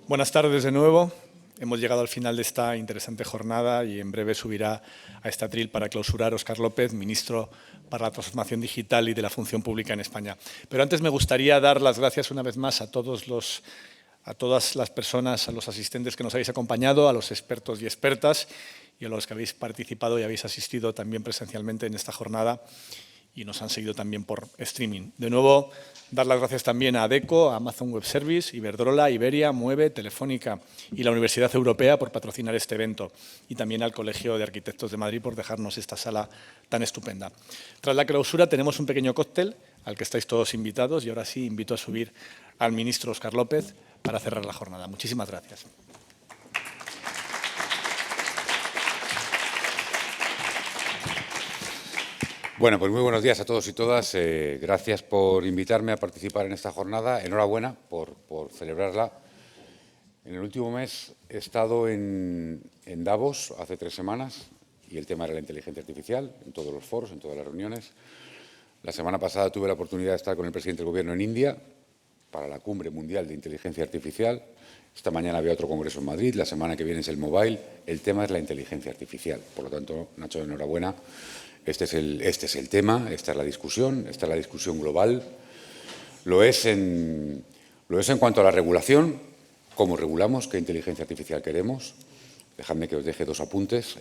Buenas tardes de nuevo. Hemos llegado al final de esta interesante jornada y en breve subirá a este atril para clausurar Óscar López, ministro para la Transformación Digital y de la Función Pública en España. Pero antes me gustaría dar las gracias una vez más a todas las personas, a los asistentes que nos habéis acompañado, a los expertos y expertas y a los que habéis participado y habéis asistido también presencialmente en esta jornada y nos han seguido también por streaming. De nuevo, dar las gracias también a ADECO, a Amazon Web Service, Iberdrola, Iberia, Mueve, Telefónica y la Universidad Europea por patrocinar este evento y también al Colegio de Arquitectos de Madrid por dejarnos esta sala tan estupenda. Tras la clausura tenemos un pequeño cóctel al que estáis todos invitados y ahora sí invito a subir al ministro Óscar López para cerrar la jornada. Muchísimas gracias. Bueno, pues muy buenos días a todos y todas. Gracias por invitarme a participar en esta jornada. Enhorabuena por celebrarla. En el último mes he estado en Davos hace 3 semanas y el tema era la inteligencia artificial en todos los foros, en todas las reuniones. La semana pasada tuve la oportunidad de estar con el presidente del Gobierno en India para la Cumbre Mundial de Inteligencia Artificial. Esta mañana había otro congreso en Madrid, la semana que viene es el Mobile. El tema es la inteligencia artificial. Por lo tanto, Nacho, enhorabuena. Este es el tema, esta es la discusión global. Lo es en cuanto a la regulación, cómo regulamos, qué inteligencia artificial queremos. Dejadme que os deje 2 apuntes.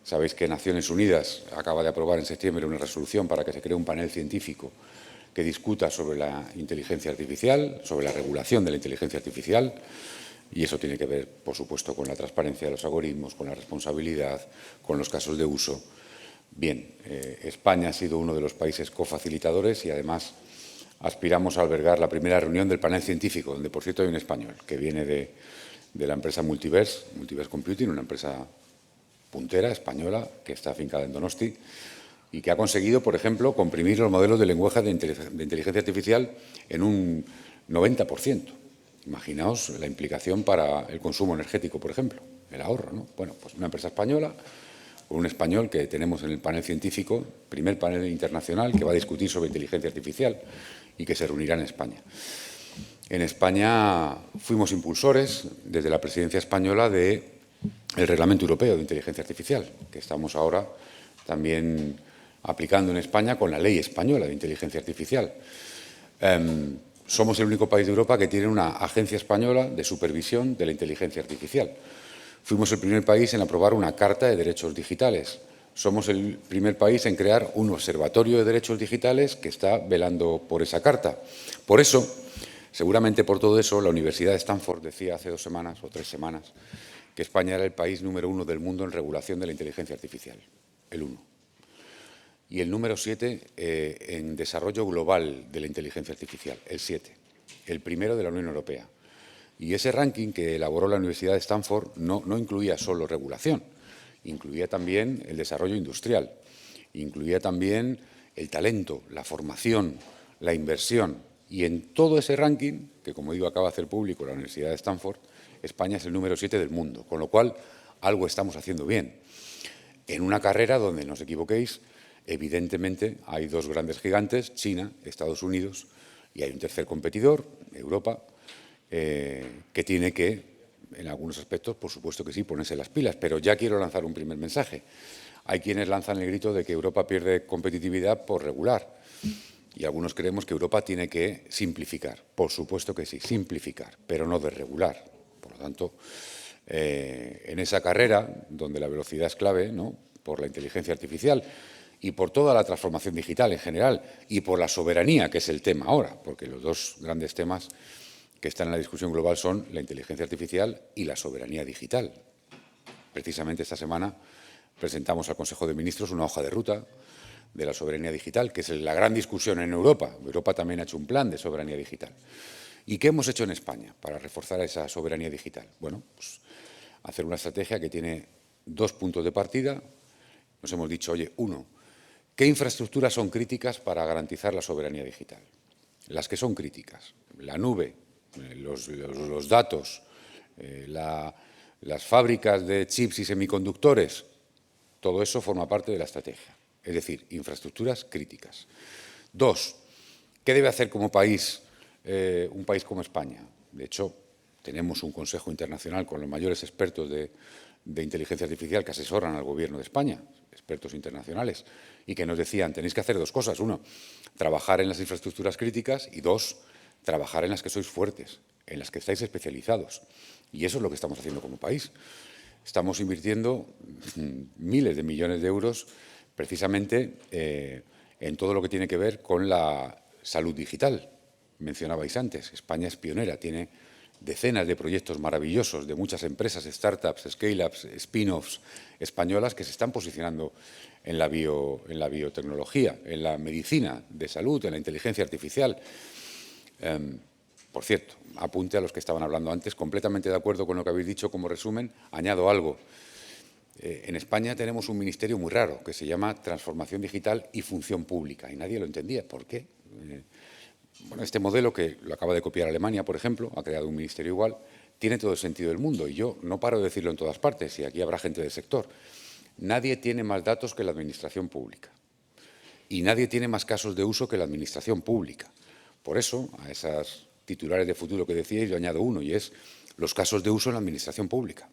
Sabéis que Naciones Unidas acaba de aprobar en septiembre una resolución para que se cree un panel científico que discuta sobre la inteligencia artificial, sobre la regulación de la inteligencia artificial. Y eso tiene que ver, por supuesto, con la transparencia de los algoritmos, con la responsabilidad, con los casos de uso. Bien, España ha sido uno de los países cofacilitadores y además aspiramos a albergar la primera reunión del panel científico, donde por cierto hay un español que viene de la empresa Multiverse Computing, una empresa puntera española que está afincada en Donosti y que ha conseguido, por ejemplo, comprimir los modelos de lenguaje de inteligencia artificial en un 90%. Imaginaos la implicación para el consumo energético, por ejemplo, el ahorro, ¿no? Bueno, pues una empresa española con un español que tenemos en el panel científico, primer panel internacional que va a discutir sobre inteligencia artificial y que se reunirá en España. En España fuimos impulsores desde la presidencia española del Reglamento Europeo de Inteligencia Artificial, que estamos ahora también aplicando en España con la Ley Española de Inteligencia Artificial. Somos el único país de Europa que tiene una agencia española de supervisión de la inteligencia artificial. Fuimos el primer país en aprobar una Carta de Derechos Digitales. Somos el primer país en crear un observatorio de derechos digitales que está velando por esa Carta. Por eso, seguramente por todo eso, la Universidad de Stanford decía hace 2 semanas o 3 semanas que España era el país número 1 del mundo en regulación de la inteligencia artificial. El 1. Y el número 7 en desarrollo global de la inteligencia artificial. El 7. El primero de la Unión Europea. Y ese ranking que elaboró la Universidad de Stanford no incluía solo regulación, incluía también el desarrollo industrial, incluía también el talento, la formación, la inversión. Y en todo ese ranking, que como digo acaba de hacer público la Universidad de Stanford, España es el número 7 del mundo, con lo cual algo estamos haciendo bien. En una carrera donde, no os equivoquéis, evidentemente hay 2 grandes gigantes, China, Estados Unidos, y hay un tercer competidor, Europa, que tiene que, en algunos aspectos, por supuesto que sí, ponerse las pilas. Pero ya quiero lanzar un primer mensaje. Hay quienes lanzan el grito de que Europa pierde competitividad por regular. Y algunos creemos que Europa tiene que simplificar. Por supuesto que sí, simplificar, pero no desregular. Por lo tanto, en esa carrera, donde la velocidad es clave, ¿no?, por la inteligencia artificial y por toda la transformación digital en general y por la soberanía, que es el tema ahora, porque los 2 grandes temas que están en la discusión global son la inteligencia artificial y la soberanía digital. Precisamente esta semana presentamos al Consejo de Ministros una hoja de ruta de la soberanía digital, que es la gran discusión en Europa. Europa también ha hecho un plan de soberanía digital. ¿Y qué hemos hecho en España para reforzar esa soberanía digital? Bueno, pues hacer una estrategia que tiene 2 puntos de partida. Nos hemos dicho, oye, 1, ¿qué infraestructuras son críticas para garantizar la soberanía digital? Las que son críticas, la nube, los datos, las fábricas de chips y semiconductores, todo eso forma parte de la estrategia, es decir, infraestructuras críticas. 2, ¿qué debe hacer como país un país como España? De hecho, Tenemos un consejo internacional con los mayores expertos de inteligencia artificial que asesoran al Gobierno de España, expertos internacionales, y que nos decían, tenéis que hacer dos cosas. Uno, trabajar en las infraestructuras críticas y dos, trabajar en las que sois fuertes, en las que estáis especializados. Y eso es lo que estamos haciendo como país. Estamos invirtiendo miles de millones de euros precisamente en todo lo que tiene que ver con la salud digital. Mencionabais antes, España es pionera, tiene decenas de proyectos maravillosos de muchas empresas, startups, scale-ups, spin-offs españolas que se están posicionando en la biotecnología, en la medicina de salud, en la inteligencia artificial. Por cierto, apunte a los que estaban hablando antes, completamente de acuerdo con lo que habéis dicho. Como resumen, añado algo. En España tenemos un ministerio muy raro que se llama Transformación Digital y Función Pública y nadie lo entendía. ¿Por qué? Bueno, este modelo, que lo acaba de copiar Alemania, por ejemplo, ha creado un ministerio igual, tiene todo el sentido del mundo y yo no paro de decirlo en todas partes y aquí habrá gente del sector. Nadie tiene más datos que la administración pública y nadie tiene más casos de uso que la administración pública. Por eso, a esas titulares de futuro que decíais, yo añado uno y es los casos de uso en la administración pública.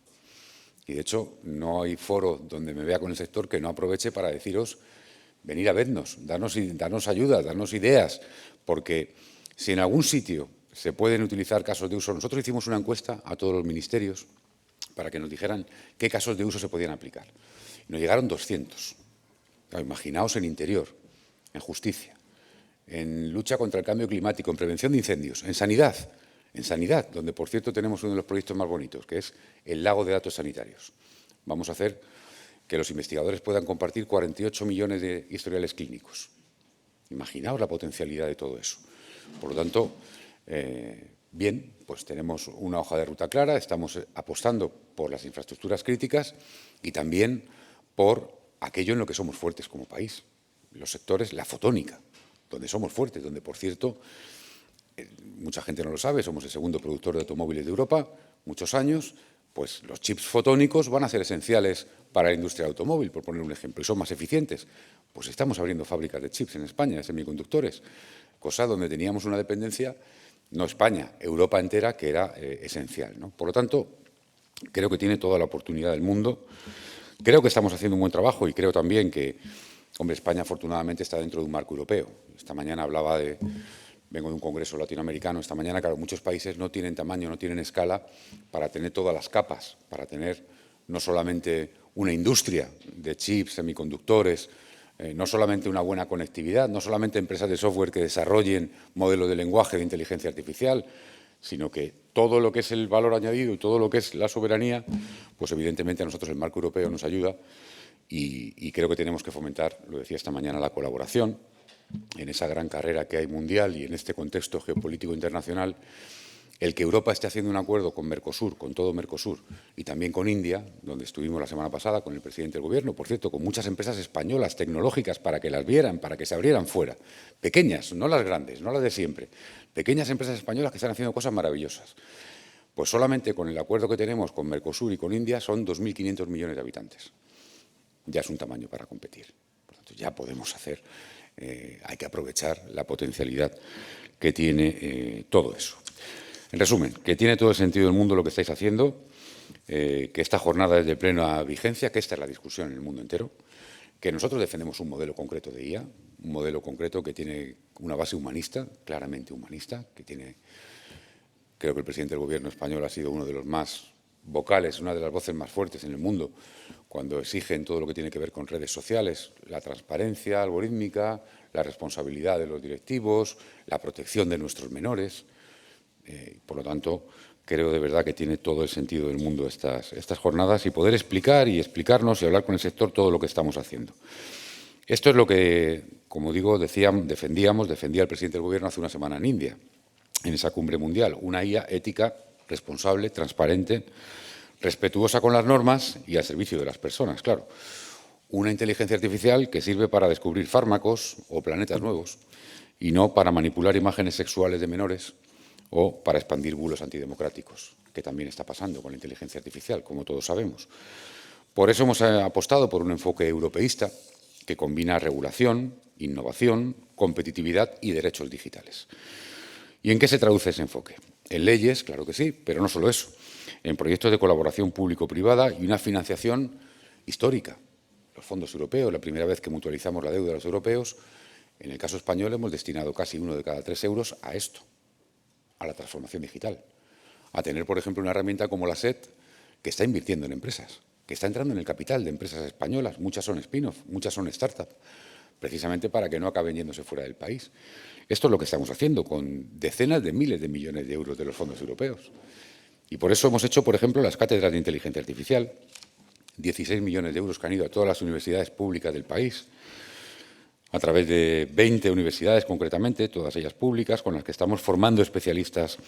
Y de hecho, no hay foro donde me vea con el sector que no aproveche para deciros, venid a vernos, darnos ayuda, darnos ideas, porque si en algún sitio se pueden utilizar casos de uso, nosotros hicimos una encuesta a todos los ministerios para que nos dijeran qué casos de uso se podían aplicar. Y nos llegaron 200. Claro, imaginaos en interior, en justicia, en lucha contra el cambio climático, en prevención de incendios, en sanidad, donde, por cierto, tenemos uno de los proyectos más bonitos, que es el lago de datos sanitarios. Vamos a hacer que los investigadores puedan compartir 48 millones de historiales clínicos. Imaginaos la potencialidad de todo eso. Por lo tanto, bien, pues tenemos una hoja de ruta clara, estamos apostando por las infraestructuras críticas y también por aquello en lo que somos fuertes como país. Los sectores, la fotónica, donde somos fuertes, donde, por cierto, mucha gente no lo sabe, somos el segundo productor de automóviles de Europa, muchos años. Pues los chips fotónicos van a ser esenciales para la industria del automóvil, por poner un ejemplo, y son más eficientes. Pues estamos abriendo fábricas de chips en España, de semiconductores, cosa donde teníamos una dependencia, no España, Europa entera, que era esencial, ¿no? Por lo tanto, creo que tiene toda la oportunidad del mundo. Creo que estamos haciendo un buen trabajo y creo también que, hombre, España afortunadamente está dentro de un marco europeo. Esta mañana hablaba de... Vengo de un congreso latinoamericano esta mañana, claro, muchos países no tienen tamaño, no tienen escala para tener todas las capas, para tener no solamente una industria de chips, semiconductores, no solamente una buena conectividad, no solamente empresas de software que desarrollen modelos de lenguaje de inteligencia artificial, sino que todo lo que es el valor añadido y todo lo que es la soberanía, pues evidentemente a nosotros el marco europeo nos ayuda y creo que tenemos que fomentar, lo decía esta mañana, la colaboración en esa gran carrera que hay mundial y en este contexto geopolítico internacional. El que Europa esté haciendo un acuerdo con Mercosur, con todo Mercosur, y también con India, donde estuvimos la semana pasada con el presidente del Gobierno, por cierto, con muchas empresas españolas tecnológicas para que las vieran, para que se abrieran fuera. Pequeñas, no las grandes, no las de siempre. Pequeñas empresas españolas que están haciendo cosas maravillosas. Pues solamente con el acuerdo que tenemos con Mercosur y con India son 2.500 millones de habitantes. Ya es un tamaño para competir. Por lo tanto, ya podemos hacer... hay que aprovechar la potencialidad que tiene todo eso. En resumen, que tiene todo el sentido del mundo lo que estáis haciendo, que esta jornada es de plena vigencia, que esta es la discusión en el mundo entero, que nosotros defendemos un modelo concreto de IA, un modelo concreto que tiene una base humanista, claramente humanista, que tiene, creo que el presidente del Gobierno español ha sido uno de los más vocales, una de las voces más fuertes en el mundo, cuando exigen todo lo que tiene que ver con redes sociales, la transparencia algorítmica, la responsabilidad de los directivos, la protección de nuestros menores. Por lo tanto, creo de verdad que tiene todo el sentido del mundo estas jornadas y poder explicar y explicarnos y hablar con el sector todo lo que estamos haciendo. Esto es lo que, como digo, defendía el presidente del Gobierno hace una semana en India, en esa cumbre mundial, una IA ética, responsable, transparente, respetuosa con las normas y al servicio de las personas, claro. Una inteligencia artificial que sirve para descubrir fármacos o planetas nuevos y no para manipular imágenes sexuales de menores o para expandir bulos antidemocráticos, que también está pasando con la inteligencia artificial, como todos sabemos. Por eso hemos apostado por un enfoque europeísta que combina regulación, innovación, competitividad y derechos digitales. ¿Y en qué se traduce ese enfoque? En leyes, claro que sí, pero no solo eso. En proyectos de colaboración público-privada y una financiación histórica. Los fondos europeos, la primera vez que mutualizamos la deuda de los europeos, en el caso español hemos destinado casi 1 de cada 3 euros a esto, a la transformación digital. A tener, por ejemplo, una herramienta como la SET, que está invirtiendo en empresas, que está entrando en el capital de empresas españolas. Muchas son spin-off, muchas son startup, precisamente para que no acaben yéndose fuera del país. Esto es lo que estamos haciendo con decenas de miles de millones de euros de los fondos europeos. Y por eso hemos hecho, por ejemplo, las cátedras de inteligencia artificial, 16 millones de euros que han ido a todas las universidades públicas del país, a través de 20 universidades concretamente, todas ellas públicas, con las que estamos formando especialistas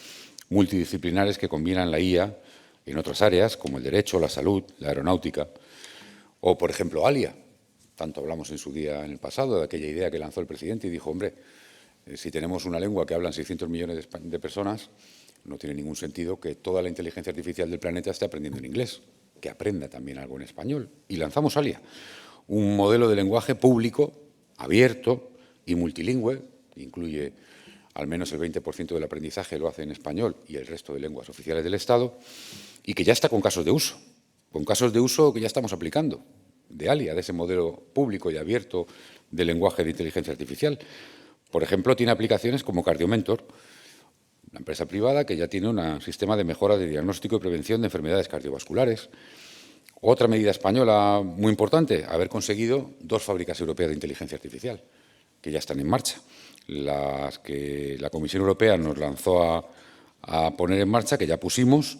multidisciplinares que combinan la IA en otras áreas, como el derecho, la salud, la aeronáutica, o, por ejemplo, Alia. Tanto hablamos en su día, en el pasado, de aquella idea que lanzó el presidente y dijo, hombre, si tenemos una lengua que hablan 600 millones de personas, no tiene ningún sentido que toda la inteligencia artificial del planeta esté aprendiendo en inglés, que aprenda también algo en español. Y lanzamos Alia, un modelo de lenguaje público, abierto y multilingüe, incluye al menos el 20% del aprendizaje lo hace en español y el resto de lenguas oficiales del Estado, y que ya está con casos de uso que ya estamos aplicando, de Alia, de ese modelo público y abierto de lenguaje de inteligencia artificial. Por ejemplo, tiene aplicaciones como Cardiomentor, una empresa privada que ya tiene un sistema de mejora de diagnóstico y prevención de enfermedades cardiovasculares. Otra medida española muy importante, haber conseguido 2 fábricas europeas de inteligencia artificial, que ya están en marcha. Las que la Comisión Europea nos lanzó a poner en marcha, que ya pusimos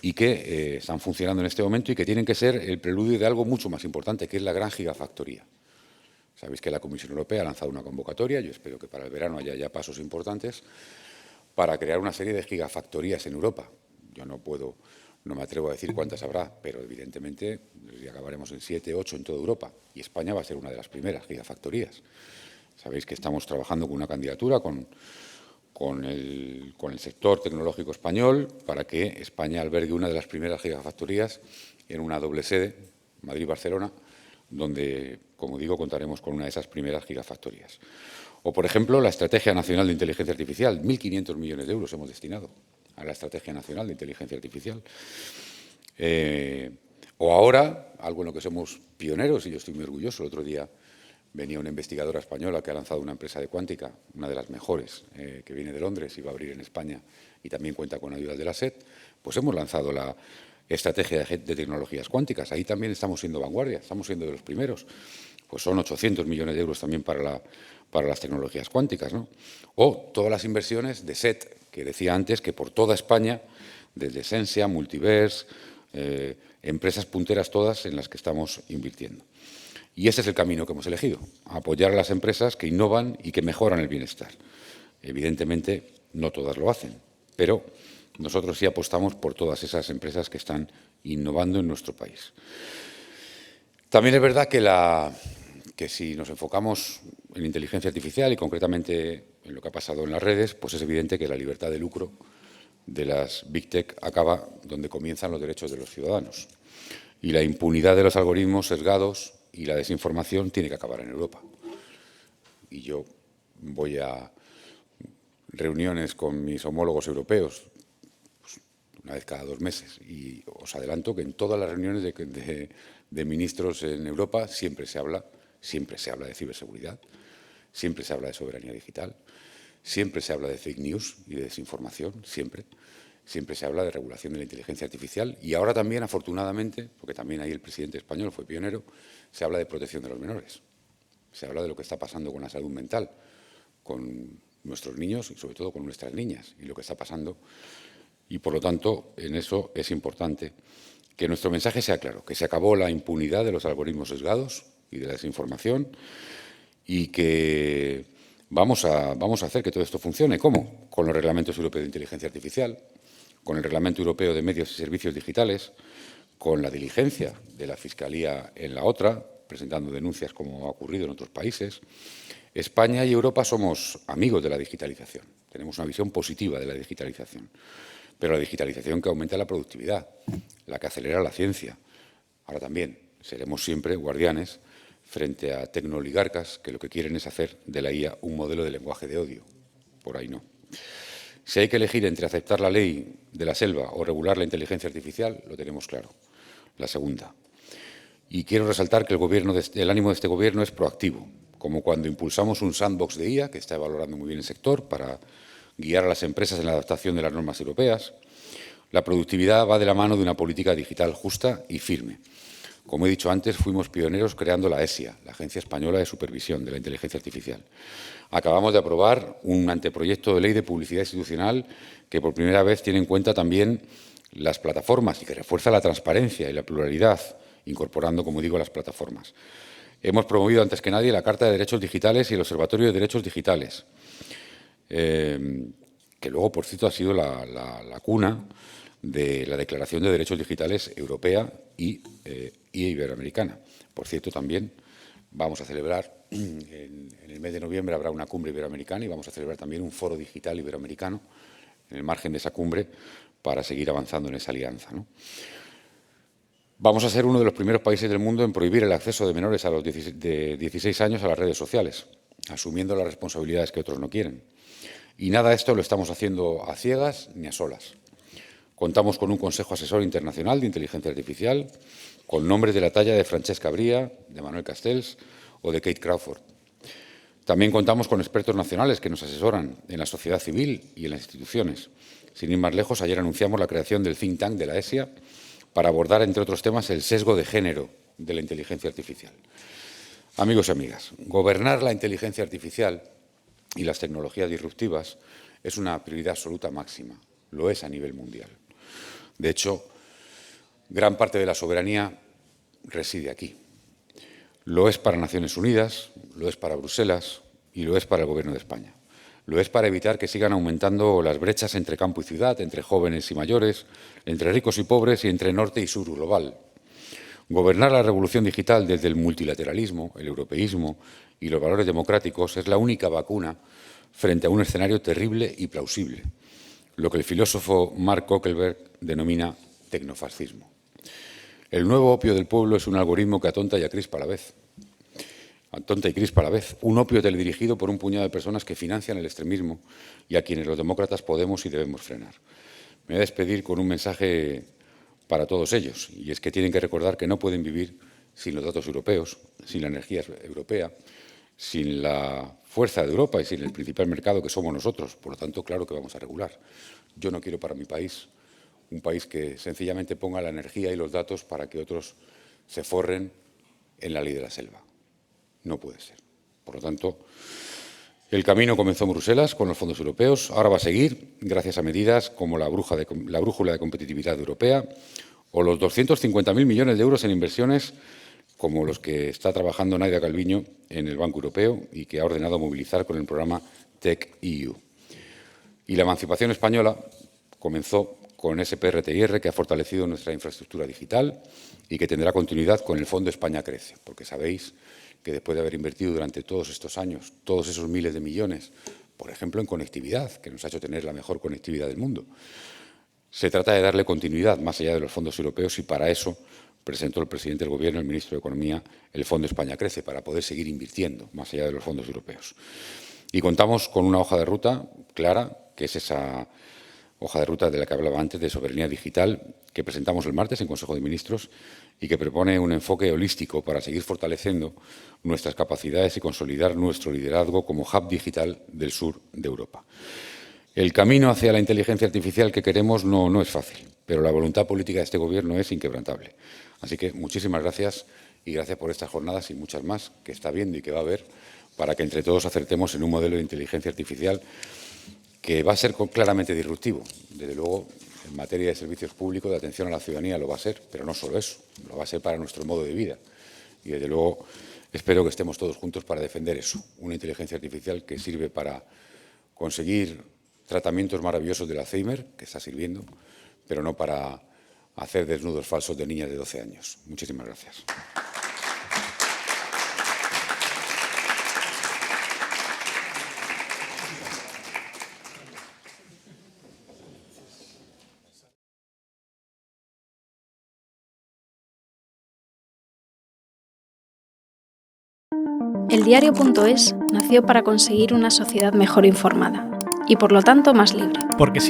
y que están funcionando en este momento y que tienen que ser el preludio de algo mucho más importante, que es la gran gigafactoría. Sabéis que la Comisión Europea ha lanzado una convocatoria, yo espero que para el verano haya ya pasos importantes, para crear una serie de gigafactorías en Europa. Yo no me atrevo a decir cuántas habrá, pero evidentemente acabaremos en 7, 8 en toda Europa. Y España va a ser una de las primeras gigafactorías. Sabéis que estamos trabajando con una candidatura con el sector tecnológico español para que España albergue una de las primeras gigafactorías en una doble sede, Madrid-Barcelona, donde, como digo, contaremos con una de esas primeras gigafactorías. O, por ejemplo, la Estrategia Nacional de Inteligencia Artificial. 1.500 millones de euros hemos destinado a la Estrategia Nacional de Inteligencia Artificial. O ahora, algo en lo que somos pioneros, y yo estoy muy orgulloso. El otro día venía una investigadora española que ha lanzado una empresa de cuántica, una de las mejores, que viene de Londres y va a abrir en España y también cuenta con ayuda de la SET. Pues hemos lanzado la Estrategia de Tecnologías Cuánticas. Ahí también estamos siendo vanguardia, estamos siendo de los primeros. Pues son 800 millones de euros también para las tecnologías cuánticas, ¿no? O todas las inversiones de SET, que decía antes que por toda España, desde Sensia, Multiverse, empresas punteras todas en las que estamos invirtiendo. Y ese es el camino que hemos elegido, apoyar a las empresas que innovan y que mejoran el bienestar. Evidentemente, no todas lo hacen, pero nosotros sí apostamos por todas esas empresas que están innovando en nuestro país. También es verdad que si nos enfocamos en inteligencia artificial y concretamente en lo que ha pasado en las redes, pues es evidente que la libertad de lucro de las Big Tech acaba donde comienzan los derechos de los ciudadanos. Y la impunidad de los algoritmos sesgados y la desinformación tiene que acabar en Europa. Y yo voy a reuniones con mis homólogos europeos pues, una vez cada 2 meses y os adelanto que en todas las reuniones de ministros en Europa siempre se habla de ciberseguridad, siempre se habla de soberanía digital, siempre se habla de fake news y de desinformación, siempre se habla de regulación de la inteligencia artificial y ahora también, afortunadamente, porque también ahí el presidente español fue pionero, se habla de protección de los menores, se habla de lo que está pasando con la salud mental, con nuestros niños y sobre todo con nuestras niñas y lo que está pasando. Y por lo tanto, en eso es importante que nuestro mensaje sea claro, que se acabó la impunidad de los algoritmos sesgados y de la desinformación y que vamos a hacer que todo esto funcione. ¿Cómo? Con los reglamentos europeos de inteligencia artificial, con el Reglamento Europeo de Medios y Servicios Digitales, con la diligencia de la Fiscalía en la otra, presentando denuncias como ha ocurrido en otros países. España y Europa somos amigos de la digitalización, tenemos una visión positiva de la digitalización, pero la digitalización que aumenta la productividad, la que acelera la ciencia. Ahora también seremos siempre guardianes frente a tecnooligarcas que lo que quieren es hacer de la IA un modelo de lenguaje de odio. Por ahí no. Si hay que elegir entre aceptar la ley de la selva o regular la inteligencia artificial, lo tenemos claro, la segunda. Y quiero resaltar que el ánimo de este Gobierno es proactivo, como cuando impulsamos un sandbox de IA, que está valorando muy bien el sector, para guiar a las empresas en la adaptación de las normas europeas. La productividad va de la mano de una política digital justa y firme. Como he dicho antes, fuimos pioneros creando la ESIA, la Agencia Española de Supervisión de la Inteligencia Artificial. Acabamos de aprobar un anteproyecto de ley de publicidad institucional que por primera vez tiene en cuenta también las plataformas y que refuerza la transparencia y la pluralidad, incorporando, como digo, las plataformas. Hemos promovido antes que nadie la Carta de Derechos Digitales y el Observatorio de Derechos Digitales, que luego, por cierto, ha sido la cuna de la Declaración de Derechos Digitales europea y iberoamericana. Por cierto, también vamos a celebrar, en el mes de noviembre habrá una cumbre iberoamericana y vamos a celebrar también un foro digital iberoamericano en el margen de esa cumbre para seguir avanzando en esa alianza, ¿no? Vamos a ser uno de los primeros países del mundo en prohibir el acceso de menores de 16 años a las redes sociales, asumiendo las responsabilidades que otros no quieren. Y nada de esto lo estamos haciendo a ciegas ni a solas. Contamos con un Consejo Asesor Internacional de Inteligencia Artificial, con nombres de la talla de Francesca Bria, de Manuel Castells o de Kate Crawford. También contamos con expertos nacionales que nos asesoran en la sociedad civil y en las instituciones. Sin ir más lejos, ayer anunciamos la creación del think tank de la ESIA para abordar, entre otros temas, el sesgo de género de la inteligencia artificial. Amigos y amigas, gobernar la inteligencia artificial y las tecnologías disruptivas es una prioridad absoluta máxima. Lo es a nivel mundial. De hecho, gran parte de la soberanía reside aquí. Lo es para Naciones Unidas, lo es para Bruselas y lo es para el Gobierno de España. Lo es para evitar que sigan aumentando las brechas entre campo y ciudad, entre jóvenes y mayores, entre ricos y pobres y entre norte y sur global. Gobernar la revolución digital desde el multilateralismo, el europeísmo y los valores democráticos es la única vacuna frente a un escenario terrible y plausible, lo que el filósofo Mark Zuckerberg denomina tecnofascismo. El nuevo opio del pueblo es un algoritmo que atonta y crispa a la vez. Atonta y crispa a la vez. Un opio teledirigido por un puñado de personas que financian el extremismo y a quienes los demócratas podemos y debemos frenar. Me voy a despedir con un mensaje para todos ellos, y es que tienen que recordar que no pueden vivir sin los datos europeos, sin la energía europea, sin la fuerza de Europa y sin el principal mercado que somos nosotros. Por lo tanto, claro que vamos a regular. Yo no quiero para mi país un país que sencillamente ponga la energía y los datos para que otros se forren en la ley de la selva. No puede ser. Por lo tanto, el camino comenzó en Bruselas con los fondos europeos. Ahora va a seguir gracias a medidas como la brújula de competitividad europea o los 250.000 millones de euros en inversiones como los que está trabajando Nadia Calviño en el Banco Europeo y que ha ordenado movilizar con el programa TechEU. Y la emancipación española comenzó con ese PRTIR que ha fortalecido nuestra infraestructura digital y que tendrá continuidad con el Fondo España Crece, porque sabéis que después de haber invertido durante todos estos años, todos esos miles de millones, por ejemplo, en conectividad, que nos ha hecho tener la mejor conectividad del mundo, se trata de darle continuidad más allá de los fondos europeos y para eso presentó el presidente del Gobierno, el ministro de Economía, el Fondo España Crece, para poder seguir invirtiendo más allá de los fondos europeos. Y contamos con una hoja de ruta clara, que es esa hoja de ruta de la que hablaba antes, de soberanía digital, que presentamos el martes en Consejo de Ministros y que propone un enfoque holístico para seguir fortaleciendo nuestras capacidades y consolidar nuestro liderazgo como hub digital del sur de Europa. El camino hacia la inteligencia artificial que queremos no es fácil, pero la voluntad política de este Gobierno es inquebrantable. Así que muchísimas gracias y gracias por estas jornadas y muchas más que está viendo y que va a haber para que entre todos acertemos en un modelo de inteligencia artificial que va a ser claramente disruptivo. Desde luego, en materia de servicios públicos, de atención a la ciudadanía, lo va a ser, pero no solo eso, lo va a ser para nuestro modo de vida. Y desde luego, espero que estemos todos juntos para defender eso, una inteligencia artificial que sirve para conseguir tratamientos maravillosos del Alzheimer, que está sirviendo, pero no para hacer desnudos falsos de niñas de 12 años. Muchísimas gracias. Eldiario.es nació para conseguir una sociedad mejor informada y, por lo tanto, más libre. porque si